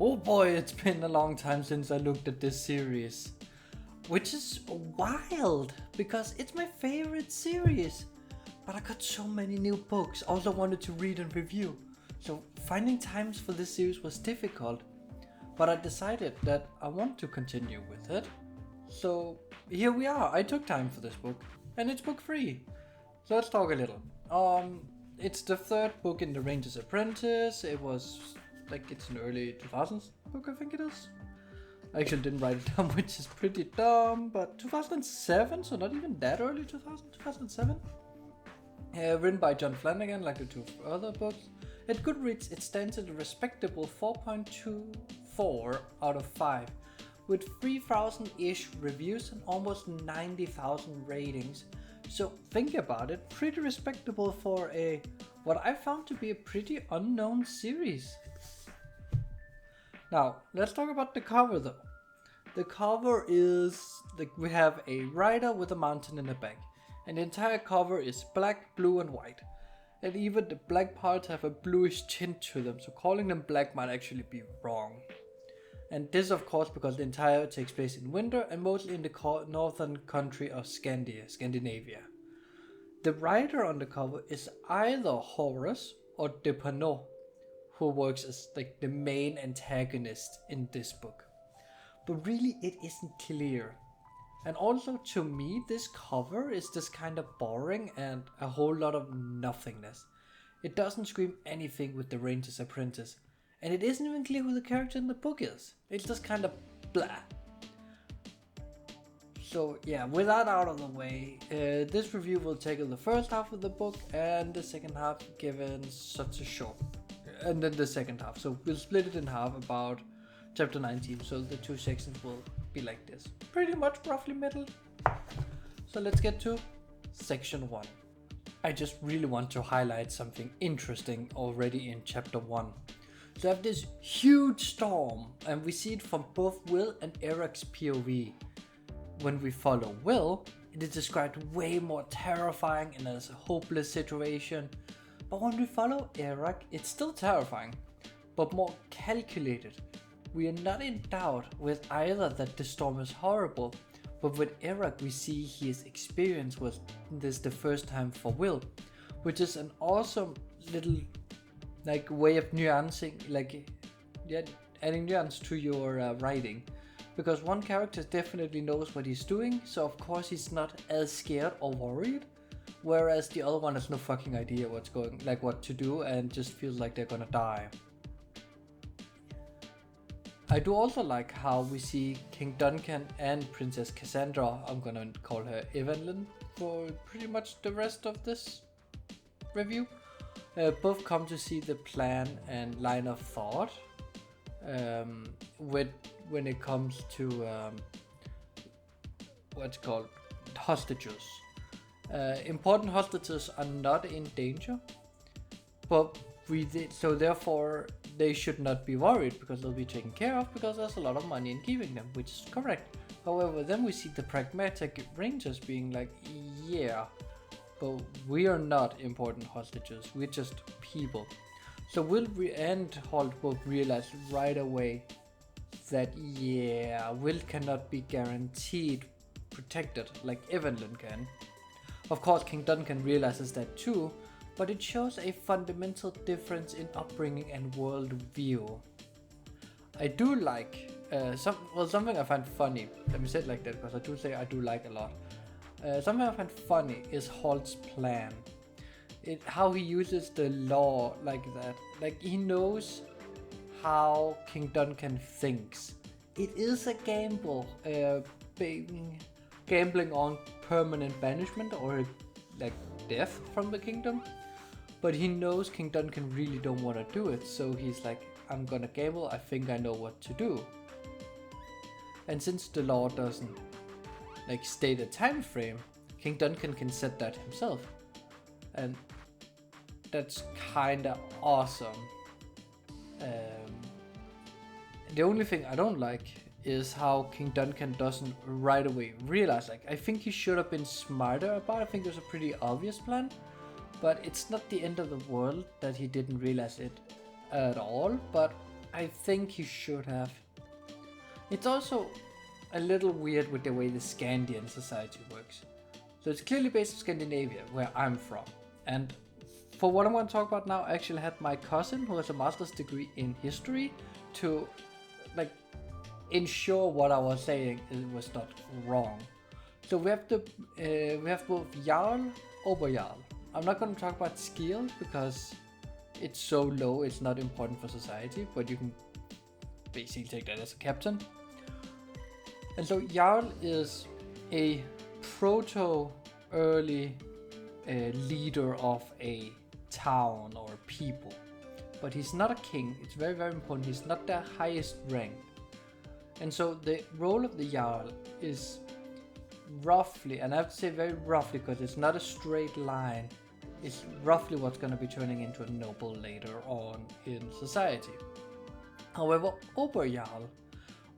Oh boy, it's been a long time since I looked at this series. Which is wild, because it's my favorite series. But I got so many new books I also wanted to read and review. So finding times for this series was difficult. But I decided that I want to continue with it. So here we are, I took time for this book. And it's book 3. So let's talk a little. It's the 3rd book in the Ranger's Apprentice. It was it's an early 2000s book, I think it is. I actually didn't write it down, which is pretty dumb, but 2007, so not even that early 2007. Written by John Flanagan, like the 2 other books. At Goodreads, it stands at a respectable 4.24 out of 5, with 3,000-ish reviews and almost 90,000 ratings. So think about it, pretty respectable for what I found to be a pretty unknown series. Now, let's talk about the cover though. The cover is, we have a rider with a mountain in the back. And the entire cover is black, blue and white. And even the black parts have a bluish tint to them, so calling them black might actually be wrong. And this of course because the entire takes place in winter and mostly in the northern country of Scandinavia. The rider on the cover is either Horus or Depano, who works as the main antagonist in this book. But really it isn't clear. And also to me this cover is just kind of boring and a whole lot of nothingness. It doesn't scream anything with the Ranger's Apprentice. And it isn't even clear who the character in the book is. It's just kind of blah. So yeah, with that out of the way, this review will tackle the first half of the book and the second half given such a short. And then the second half. So we'll split it in half about chapter 19. So the 2 sections will be like this. Pretty much roughly middle. So let's get to section 1. I just really want to highlight something interesting already in chapter 1. So I have this huge storm and we see it from both Will and Eric's POV. When we follow Will, it is described way more terrifying and as a hopeless situation. But when we follow Eric, it's still terrifying, but more calculated. We are not in doubt with either that the storm is horrible, but with Eric we see his experience with this the first time for Will, which is an awesome little way of nuancing, adding nuance to your writing. Because one character definitely knows what he's doing, so of course he's not as scared or worried. Whereas the other one has no fucking idea what to do and just feels like they're gonna die. I do also like how we see King Duncan and Princess Cassandra, I'm gonna call her Evelyn for pretty much the rest of this review, both come to see the plan and line of thought when it comes to what's called hostages. Important hostages are not in danger, but so therefore they should not be worried because they'll be taken care of because there's a lot of money in keeping them, which is correct. However, then we see the pragmatic Rangers being like, yeah, but we are not important hostages, we're just people. So Will and Holt both realize right away that yeah, Will cannot be guaranteed protected like Evelyn can. Of course, King Duncan realizes that too, but it shows a fundamental difference in upbringing and worldview. I do like something I find funny. Let me say it like that because I do say I do like a lot. Something I find funny is Holt's plan. How he uses the law like that. Like he knows how King Duncan thinks. It is a gamble, gambling on permanent banishment or death from the kingdom, but he knows King Duncan really don't want to do it, so he's like, I'm gonna gamble, I think I know what to do. And since the law doesn't state a time frame, King Duncan can set that himself, and that's kinda awesome. The only thing I don't like is how King Duncan doesn't right away realize. I think he should have been smarter about it. I think it was a pretty obvious plan, but it's not the end of the world that he didn't realize it at all. But I think he should have. It's also a little weird with the way the Scandian society works. So it's clearly based on Scandinavia, where I'm from. And for what I'm going to talk about now, I actually had my cousin, who has a master's degree in history, to like ensure what I was saying was not wrong. So we have both Jarl, Oberjarl. I'm not going to talk about skills because it's so low, it's not important for society, but you can basically take that as a captain. And so Jarl is a proto-early leader of a town or people. But he's not a king, it's very, very important. He's not the highest rank. And so the role of the Jarl is roughly, and I have to say very roughly because it's not a straight line, it's roughly what's going to be turning into a noble later on in society. However, Oberjarl,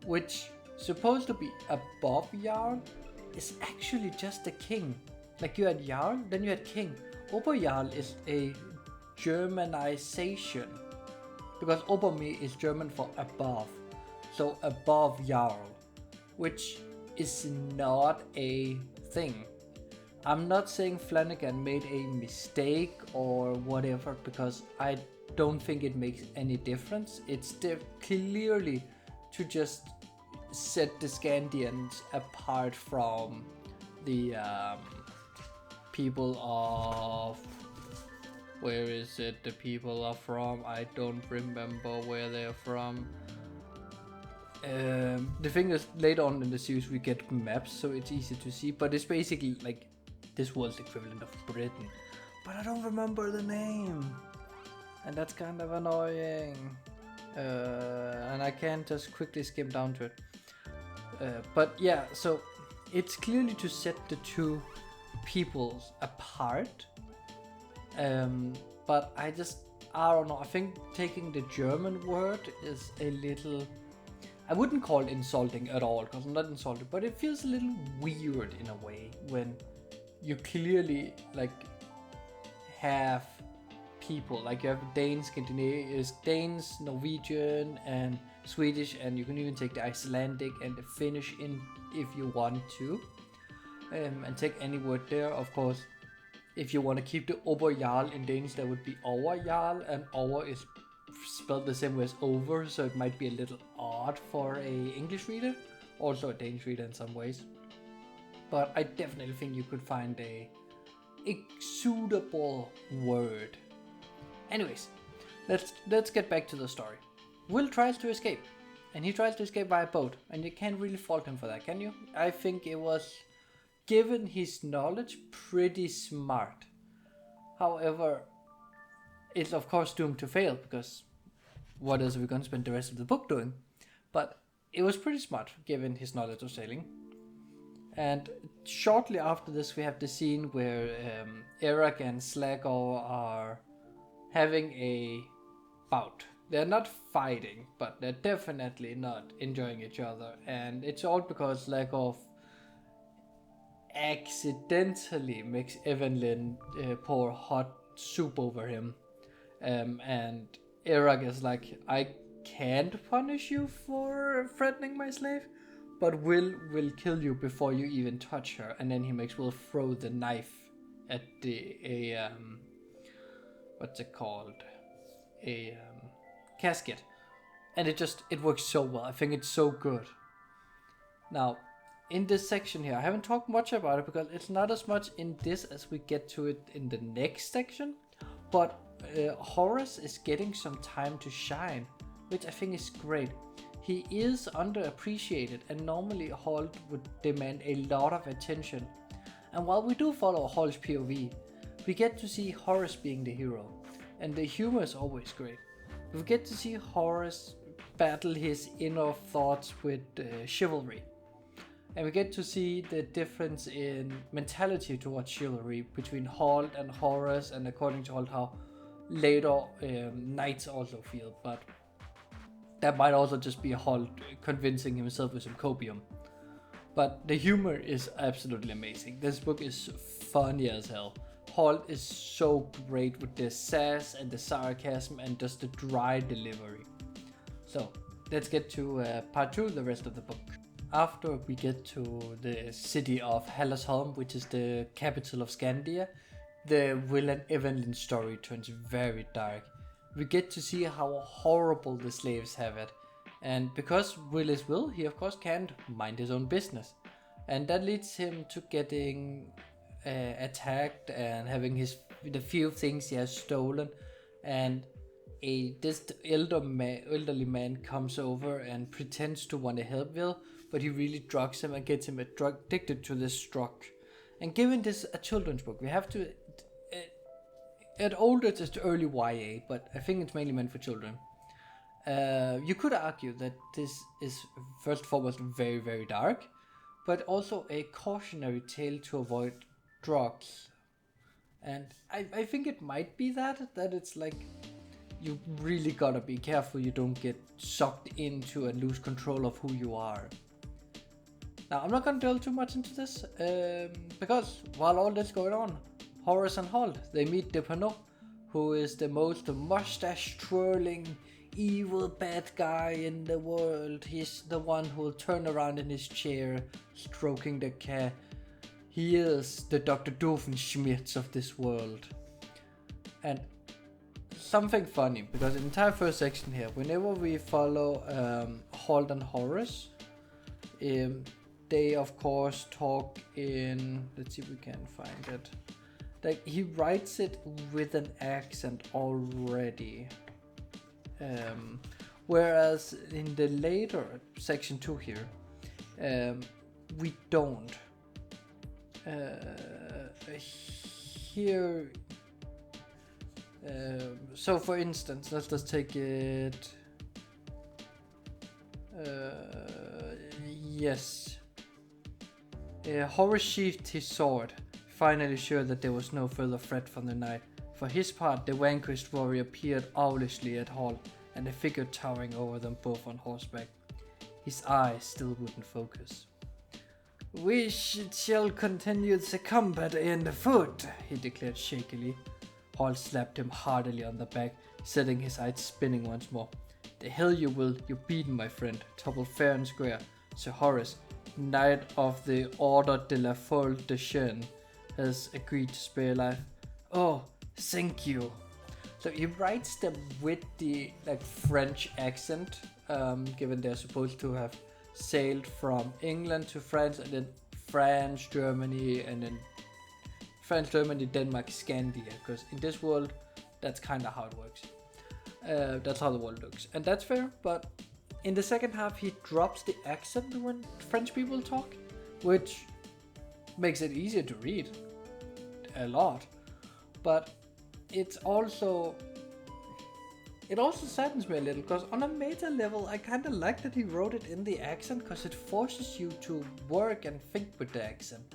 which is supposed to be above Jarl, is actually just a king. Like you had Jarl, then you had king. Oberjarl is a Germanization, because Oberme is German for above, so above Jarl, which is not a thing. I'm not saying Flanagan made a mistake or whatever, because I don't think it makes any difference. It's clearly to just set the Scandians apart from the people of... Where is it the people are from? I don't remember where they're from. The thing is, later on in the series we get maps, so it's easy to see, but it's basically like this world's equivalent of Britain. But I don't remember the name, and that's kind of annoying. And I can't just quickly skim down to it. But yeah, so it's clearly to set the two peoples apart. But I don't know, I think taking the German word is a little... I wouldn't call it insulting at all, because I'm not insulted, but it feels a little weird in a way when you clearly like have people, like you have Danes, Danes, Norwegian and Swedish, and you can even take the Icelandic and the Finnish in if you want to, and take any word there. Of course, if you want to keep the Oberjarl in Danish, that would be Overjarl, and Over is spelled the same way as over, so it might be a little odd for a English reader, also a Danish reader in some ways. But I definitely think you could find a suitable word. Anyways, let's get back to the story. Will tries to escape, and he tries to escape by boat, and you can't really fault him for that, can you? I think it was, given his knowledge, pretty smart. However, it's of course doomed to fail, because what else are we going to spend the rest of the book doing? But it was pretty smart given his knowledge of sailing. And shortly after this we have the scene where Eric and Slagor are having a bout. They're not fighting, but they're definitely not enjoying each other, and it's all because Slagor accidentally makes Evelyn pour hot soup over him. And Eric is like, I can't punish you for threatening my slave, but Will kill you before you even touch her. And then he makes Will throw the knife at what's it called? A casket. And it works so well. I think it's so good. Now, in this section here, I haven't talked much about it because it's not as much in this as we get to it in the next section, but Horace is getting some time to shine, which I think is great. He is underappreciated, and normally Holt would demand a lot of attention. And while we do follow Holt's POV, we get to see Horace being the hero, and the humor is always great. We get to see Horace battle his inner thoughts with chivalry. And we get to see the difference in mentality towards chivalry between Holt and Horace, and according to Holt, how later knights also feel. But that might also just be Holt convincing himself with some copium. But the humor is absolutely amazing. This book is funny as hell. Holt is so great with the sass and the sarcasm and just the dry delivery. So let's get to part 2, the rest of the book. After we get to the city of Hallersholm, which is the capital of Scandia, the Will and Evelyn story turns very dark. We get to see how horrible the slaves have it. And because Will is Will, he of course can't mind his own business. And that leads him to getting attacked and having the few things he has stolen. And this elderly man comes over and pretends to want to help Will, but he really drugs him and gets him addicted to this drug. And given this a children's book, we have to at older it's early YA, but I think it's mainly meant for children. You could argue that this is first and foremost very, very dark, but also a cautionary tale to avoid drugs. And I think it might be that it's like you really gotta be careful you don't get sucked into and lose control of who you are. Now, I'm not gonna delve too much into this, because while all this going on, Horace and Holt, they meet Depanot, who is the most mustache-twirling, evil bad guy in the world. He's the one who will turn around in his chair, stroking the cat. He is the Dr. Doofenshmirtz of this world. And something funny, because the entire first section here, whenever we follow Holt and Horace, they of course talk in, let's see if we can find it. Like, he writes it with an accent already. Whereas in the later section 2 here, we don't. Here, so for instance, let's just take it. Yes. Horace sheathed his sword, finally sure that there was no further threat from the night. For his part, the vanquished warrior peered owlishly at Holt and a figure towering over them both on horseback. His eyes still wouldn't focus. "We shall continue the combat in the foot," he declared shakily. Holt slapped him heartily on the back, setting his eyes spinning once more. "The hell you will, you're beaten, my friend. Topple fair and square. Sir Horace, Knight of the Order de la Folle de Chêne, has agreed to spare your life." "Oh, thank you." So he writes them with the French accent, given they're supposed to have sailed from England to France, and then France, Germany, and then France, Germany, Denmark, Scandia, because in this world, that's kind of how it works. That's how the world looks, and that's fair, but in the second half, he drops the accent when French people talk, which makes it easier to read a lot, but it also saddens me a little, because on a meta level, I kind of like that he wrote it in the accent, because it forces you to work and think with the accent.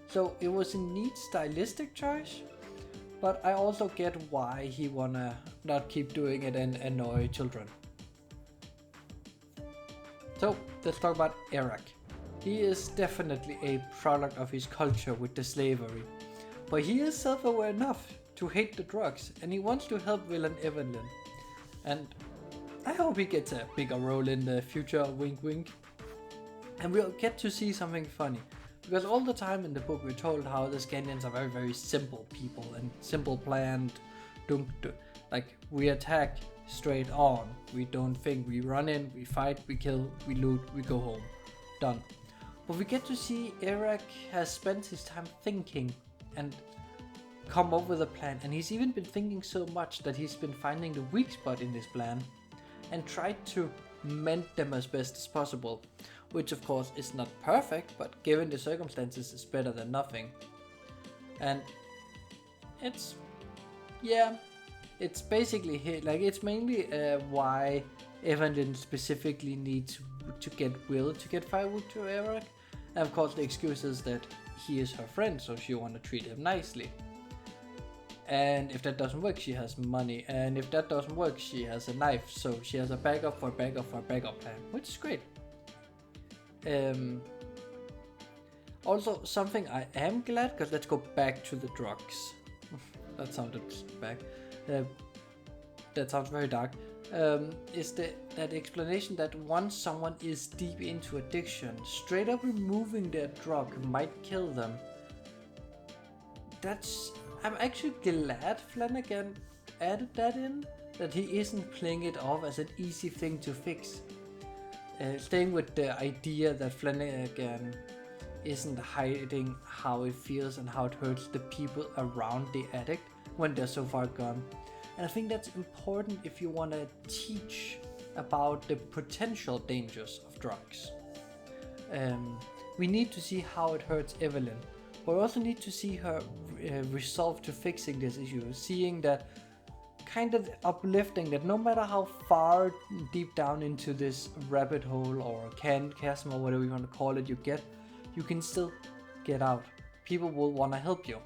So it was a neat stylistic choice, but I also get why he wanna not keep doing it and annoy children. So let's talk about Eric. He is definitely a product of his culture with the slavery, but he is self-aware enough to hate the drugs, and he wants to help Will and Evelyn. And I hope he gets a bigger role in the future, wink wink. And we'll get to see something funny, because all the time in the book we're told how the Scandians are very, very simple people and simple planned. Like, we attack straight on, we don't think, we run in, we fight, we kill, we loot, we go home, done. But we get to see Eric has spent his time thinking and come up with a plan, and he's even been thinking so much that he's been finding the weak spot in this plan and tried to mend them as best as possible, which of course is not perfect, but given the circumstances is better than nothing. And it's basically it's mainly why Evelyn specifically needs to get Will to get firewood to Eric, and of course the excuse is that he is her friend, so she want to treat him nicely. And if that doesn't work, she has money, and if that doesn't work, she has a knife, so she has a backup for a backup for a backup plan, which is great. Also, something I am glad, because let's go back to the drugs. That sounded bad. That sounds very dark. is that explanation that once someone is deep into addiction, straight up removing their drug might kill them. I'm actually glad Flanagan added that in, that he isn't playing it off as an easy thing to fix. Staying with the idea that Flanagan isn't hiding how it feels and how it hurts the people around the addict when they're so far gone. And I think that's important if you want to teach about the potential dangers of drugs. We need to see how it hurts Evelyn, but we also need to see her resolve to fixing this issue, seeing that kind of uplifting that no matter how far deep down into this rabbit hole or chasm or whatever you want to call it you get, you can still get out. People will want to help you.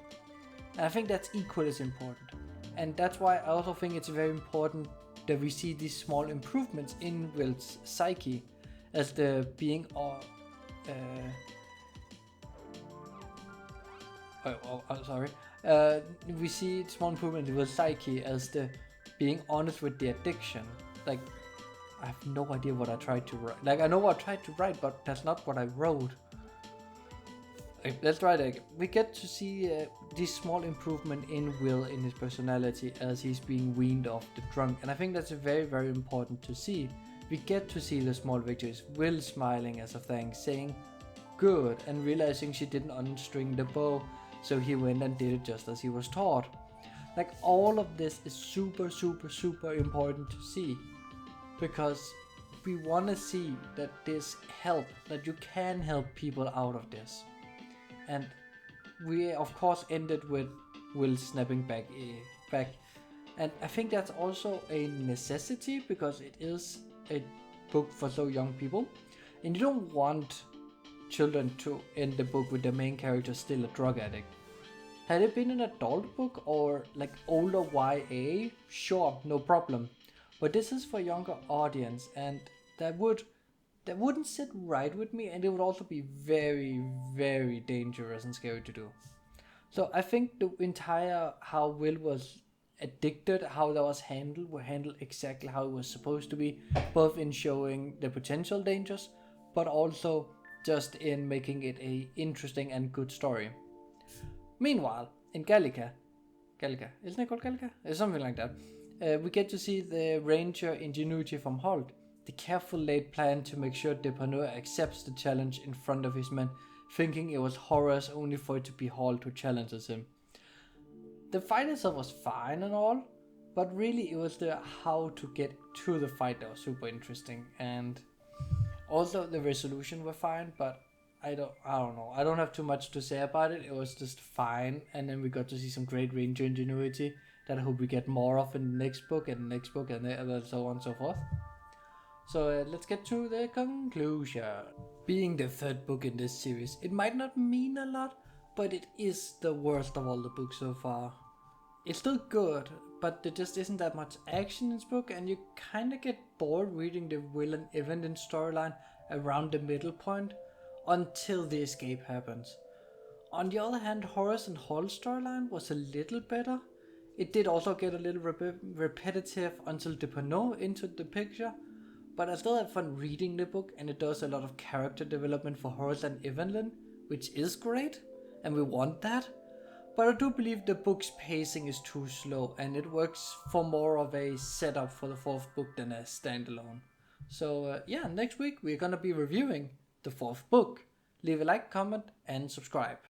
And I think that's equally as important. And that's why I also think it's very important that we see these small improvements in Will's psyche as the being we see small improvement in Will's psyche as the being honest with the addiction. Like, I have no idea what I tried to write. Like, I know what I tried to write, but that's not what I wrote. Okay, let's try that again. We get to see this small improvement in Will, in his personality, as he's being weaned off the drunk. And I think that's very, very important to see. We get to see the small victories. Will smiling as a thanks, saying good, and realizing she didn't unstring the bow, so he went and did it just as he was taught. Like, all of this is super, super, super important to see, because we want to see that this help, that you can help people out of this. And we of course ended with Will snapping back. And I think that's also a necessity, because it is a book for so young people, and you don't want children to end the book with the main character still a drug addict. Had it been an adult book or like older YA, sure, no problem. But this is for younger audience, and that wouldn't sit right with me, and it would also be very, very dangerous and scary to do. So I think the entire how Will was addicted, how that was handled, were handled exactly how it was supposed to be, both in showing the potential dangers, but also just in making it a interesting and good story. Meanwhile, in Gallica, isn't it called Gallica? It's something like that. We get to see the ranger ingenuity from Holt, the careful laid plan to make sure Depanneur accepts the challenge in front of his men, thinking it was Horace only for it to be Holt who challenges him. The fight itself was fine and all, but really it was the how to get to the fight that was super interesting, and also the resolution were fine, but I don't know. I don't have too much to say about it. It was just fine, and then we got to see some great ranger ingenuity that I hope we get more of in the next book and so on and so forth. So let's get to the conclusion. Being the third book in this series, it might not mean a lot, but it is the worst of all the books so far. It's still good, but there just isn't that much action in this book, and you kinda get bored reading the Will and Evelyn storyline around the middle point until the escape happens. On the other hand, Horace and Holt's storyline was a little better. It did also get a little repetitive until Depanneur entered the picture, but I still had fun reading the book, and it does a lot of character development for Horace and Evelyn, which is great, and we want that. But I do believe the book's pacing is too slow, and it works for more of a setup for the fourth book than a standalone. So next week we're gonna be reviewing the fourth book. Leave a like, comment, and subscribe.